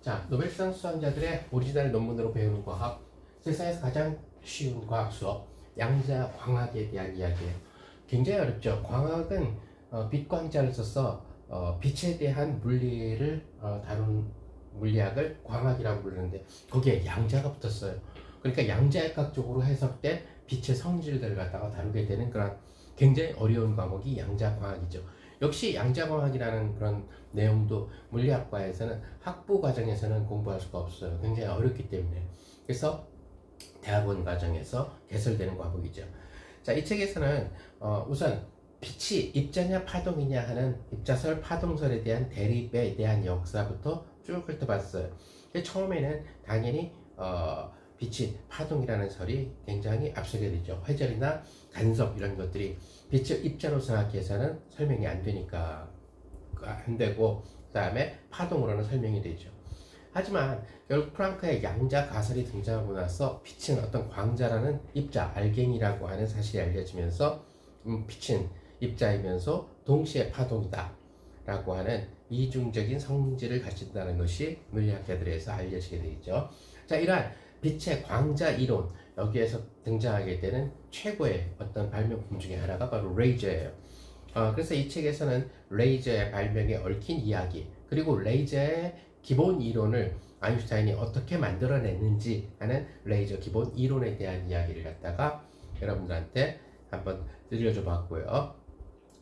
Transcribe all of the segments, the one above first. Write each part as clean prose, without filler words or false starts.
자, 노벨상 수상자들의 오리지널 논문으로 배우는 과학, 세상에서 가장 쉬운 과학 수업, 양자광학에 대한 이야기예요. 굉장히 어렵죠. 광학은 빛광자를 써서 빛에 대한 물리를 다룬 물리학을 광학이라고 부르는데 거기에 양자가 붙었어요. 그러니까 양자역학적으로 해석된 빛의 성질들을 갖다가 다루게 되는 그런 굉장히 어려운 과목이 양자광학이죠. 역시 양자광학이라는 그런 내용도 물리학과에서는 학부 과정에서는 공부할 수가 없어요. 굉장히 어렵기 때문에. 그래서 대학원 과정에서 개설되는 과목이죠. 자, 이 책에서는 우선 빛이 입자냐 파동이냐 하는 입자설 파동설에 대한 대립에 대한 역사부터 쭉 훑어봤어요. 처음에는 당연히 빛이 파동이라는 설이 굉장히 앞서게 되죠. 회절이나 간섭 이런 것들이 빛을 입자로 생각해서는 설명이 안 되니까 안 되고, 그 다음에 파동으로는 설명이 되죠. 하지만 결국 프랑크의 양자 가설이 등장하고 나서 빛은 어떤 광자라는 입자, 알갱이라고 하는 사실이 알려지면서 빛은 입자이면서 동시에 파동이다 라고 하는 이중적인 성질을 가진다는 것이 물리학자들에서 알려지게 되죠. 자, 이러한 빛의 광자 이론, 여기에서 등장하게 되는 최고의 어떤 발명품 중에 하나가 바로 레이저예요. 그래서 이 책에서는 레이저의 발명에 얽힌 이야기, 그리고 레이저의 기본 이론을 아인슈타인이 어떻게 만들어냈는지 하는 레이저 기본 이론에 대한 이야기를 갖다가 여러분들한테 한번 들려줘 봤고요.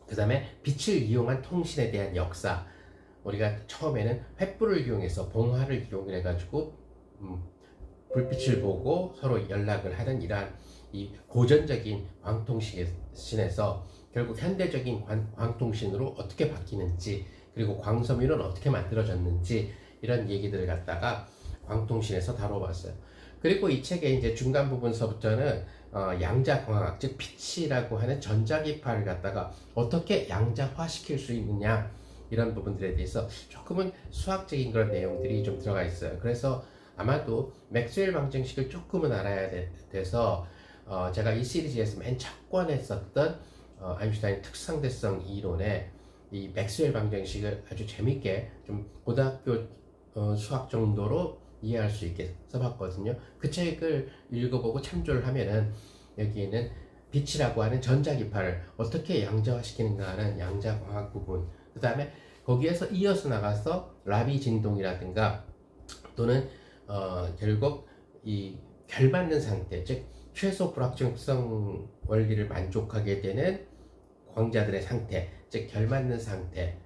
그 다음에 빛을 이용한 통신에 대한 역사, 우리가 처음에는 횃불을 이용해서 봉화를 이용해 가지고 불빛을 보고 서로 연락을 하는 이러한 이 고전적인 광통신에서 결국 현대적인 광통신으로 어떻게 바뀌는지, 그리고 광섬유는 어떻게 만들어졌는지, 이런 얘기들을 갖다가 광통신에서 다뤄봤어요. 그리고 이 책의 이제 중간 부분서부터는 양자광학, 즉 빛이라고 하는 전자기파를 갖다가 어떻게 양자화 시킬 수 있느냐, 이런 부분들에 대해서 조금은 수학적인 그런 내용들이 좀 들어가 있어요. 그래서 아마도 맥스웰 방정식을 조금은 알아야 돼서 제가 이 시리즈에서 맨 첫 권에 썼던 아인슈타인 특상대성 이론의 이 맥스웰 방정식을 아주 재밌게 좀 고등학교 수학 정도로 이해할 수 있게 써봤거든요. 그 책을 읽어보고 참조를 하면은 여기에는 빛이라고 하는 전자기파를 어떻게 양자화시키는가 하는 양자광학 부분, 그 다음에 거기에서 이어서 나가서 라비 진동이라든가 또는 결국 이 결맞는 상태, 즉 최소 불확정성 원리를 만족하게 되는 광자들의 상태, 즉 결맞는 상태를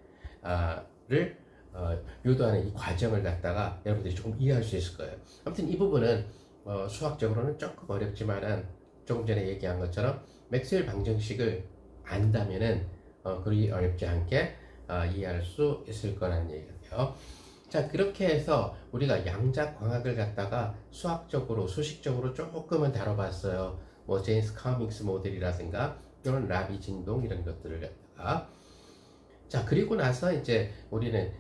유도하는 이 과정을 갖다가 여러분들이 조금 이해할 수 있을 거예요. 아무튼 이 부분은 수학적으로는 조금 어렵지만은 조금 전에 얘기한 것처럼 맥스웰 방정식을 안다면은 그리 어렵지 않게 이해할 수 있을 거라는 얘기예요. 자, 그렇게 해서 우리가 양자광학을 갖다가 수학적으로, 수식적으로 조금은 다뤄봤어요. 뭐 제임스 커밍스 모델이라든가 또는 라비 진동 이런 것들을 갖다가. 자, 그리고 나서 이제 우리는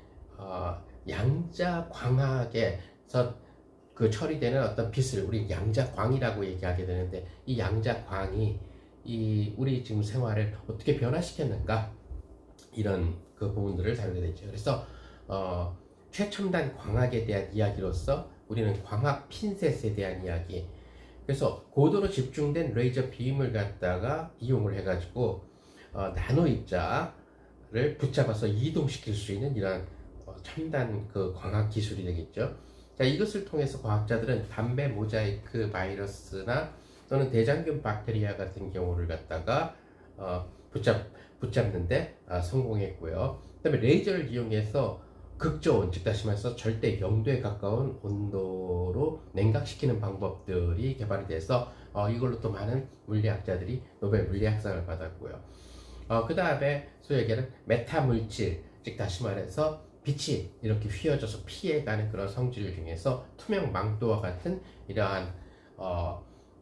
양자광학에서 그 처리되는 어떤 빛을 우리 양자광이라고 얘기하게 되는데, 이 양자광이 이 우리 지금 생활을 어떻게 변화시켰는가, 이런 그 부분들을 다루게 되죠. 그래서 최첨단 광학에 대한 이야기로서 우리는 광학 핀셋에 대한 이야기, 그래서 고도로 집중된 레이저 빔을 갖다가 이용을 해가지고 나노 입자를 붙잡아서 이동시킬 수 있는 이런 첨단 그 광학 기술이 되겠죠. 자, 이것을 통해서 과학자들은 담배 모자이크 바이러스나 또는 대장균 박테리아 같은 경우를 갖다가 붙잡는데 성공했고요. 그 다음에 레이저를 이용해서 극저온, 즉 다시 말해서 절대 0도에 가까운 온도로 냉각시키는 방법들이 개발이 돼서 이걸로 또 많은 물리학자들이 노벨 물리학상을 받았고요. 그 다음에 소위 얘기하는 메타물질, 즉 다시 말해서 빛이 이렇게 휘어져서 피해가는 그런 성질 중에서 투명 망토와 같은 이러한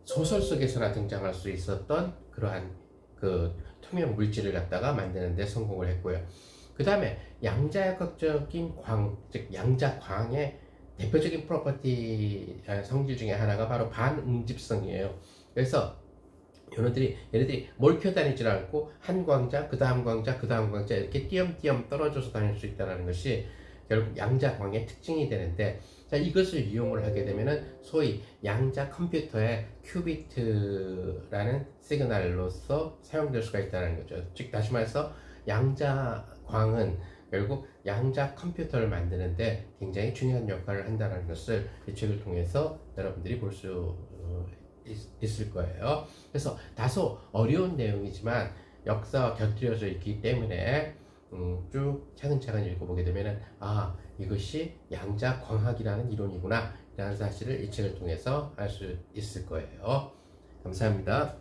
소설 속에서나 등장할 수 있었던 그러한 그 투명 물질을 갖다가 만드는 데 성공을 했고요. 그 다음에 양자역학적인 광, 즉 양자광의 대표적인 프로퍼티 성질 중에 하나가 바로 반응집성이에요. 그래서 얘네들이 몰켜 다니질 않고 한 광자, 그 다음 광자, 그 다음 광자 이렇게 띄엄띄엄 떨어져서 다닐 수 있다는 것이 결국 양자광의 특징이 되는데, 자, 이것을 이용을 하게 되면은 소위 양자 컴퓨터의 큐비트라는 시그널로서 사용될 수가 있다는 거죠. 즉 다시 말해서 양자광은 결국 양자 컴퓨터를 만드는데 굉장히 중요한 역할을 한다는 것을 이 책을 통해서 여러분들이 볼 수 있을 거예요. 그래서 다소 어려운 내용이지만 역사와 곁들여져 있기 때문에 쭉 차근차근 읽어보게 되면은 이것이 양자광학이라는 이론이구나 라는 사실을 이 책을 통해서 알 수 있을 거예요. 감사합니다.